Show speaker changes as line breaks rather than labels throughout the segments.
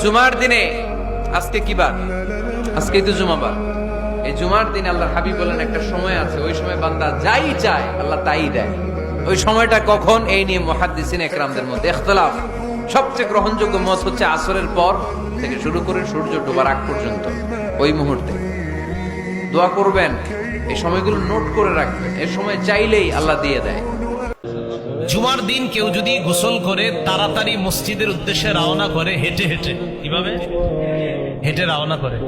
জুমার দিনে, আজকে কি বার? আজকেই তো জুমাবার। এই জুমার দিনে আল্লাহর হাবিব বলেন একটা সময় আছে, ওই সময় বান্দা যাই চায় আল্লাহ তাই দেয়। ওই সময়টা কখন? এই নিয়ে মুহাদ্দিসিন একরামদের মধ্যে ইখতিলাফ। সবচেয়ে গ্রহণযোগ্য মত হচ্ছে আসরের পর থেকে শুরু করে সূর্য ডোবার আগ পর্যন্ত ওই মুহূর্তে দোয়া করবেন। এই সময়গুলো নোট করে রাখবেন, এই সময় চাইলেই আল্লাহ দিয়ে দেয়।
জুমার দিন কেউ যদি গোসল করে তাড়াতাড়ি মসজিদের উদ্দেশ্যে রওনা করে, হেঁটে হেঁটে, কিভাবে হেঁটে রওনা করে,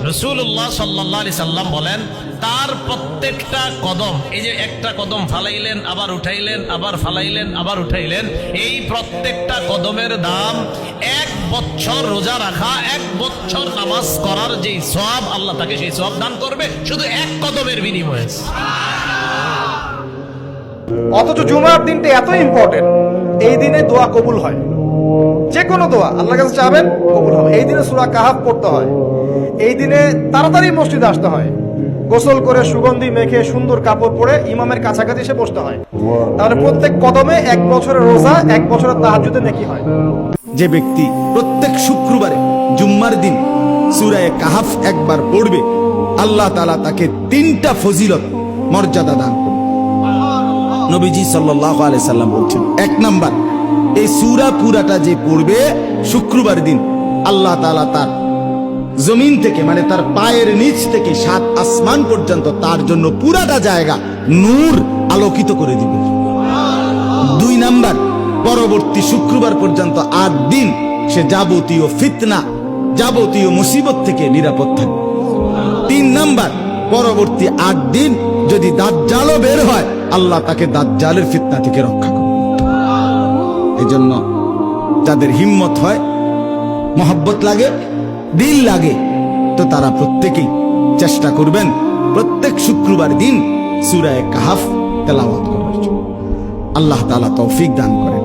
রাসূলুল্লাহ সাল্লাল্লাহু আলাইহি সাল্লাম বলেন তার প্রত্যেকটা কদম, এই যে একটা কদম ফালাইলেন আবার উঠাইলেন, আবার ফালাইলেন আবার উঠাইলেন, এই প্রত্যেকটা কদমের দাম 1 বছর রোজা রাখা, 1 বছর নামাজ করার যেই সওয়াব, আল্লাহ তাকে সেই সওয়াব দান করবে শুধু এক কদমের বিনিময়ে।
অথচ জুমার দিনটা এত ইম্পর্টেন্ট, এই দিনে দোয়া কবুল হয়। যে কোনো দোয়া আল্লাহর কাছে চাবেন কবুল হবে। এই দিনে সূরা কাহাফ পড়তে হয়, এই দিনে তাড়াতাড়ি মসজিদে আসতে হয়, গোসল করে সুগন্ধি মেখে সুন্দর কাপড় পরে ইমামের কাছাকাছি এসে বসতে হয়। তাহলে প্রত্যেক কদমে 1 বছরের রোজা, 1 বছরের তাহাজ্জুদের নেকি হয়।
যে ব্যক্তি প্রত্যেক শুক্রবারে জুম্মার দিন সূরা কাহাফ একবার পড়বে, আল্লাহ তাআলা তাকে 3টা ফজিলত মর্যাদা দান করবে। নবীজি সাল্লাল্লাহু আলাইহি সাল্লাম বলছেন, 1 নাম্বার, এই সূরা পুরাটা যে পড়বে শুক্রবার দিন, আল্লাহ তাআলা তার জমিন থেকে, মানে তার পায়ের নিচ থেকে 7 আসমান পর্যন্ত তার জন্য পুরাটা জায়গা নূর আলোকিত করে দিবে। 2 নাম্বার, পরবর্তী শুক্রবার পর্যন্ত 8 দিন সে যাবতীয় ফিতনা, যাবতীয় মুসিবত থেকে নিরাপদ থাকবে। 3 নাম্বার, পরবর্তী 8 দিন যদি দাজ্জালও বের হয়, আল্লাহ তাকে দাজ্জালের ফিতনা থেকে রক্ষা করবে। এই জন্য যাদের হিম্মত হয়, মহব্বত লাগে, দিল লাগে, তো তারা প্রত্যেকেই চেষ্টা করবেন প্রত্যেক শুক্রবার দিন সূরা কাহাফ তেলাওয়াত করার জন্য। আল্লাহ তাআলা তৌফিক দান করেন।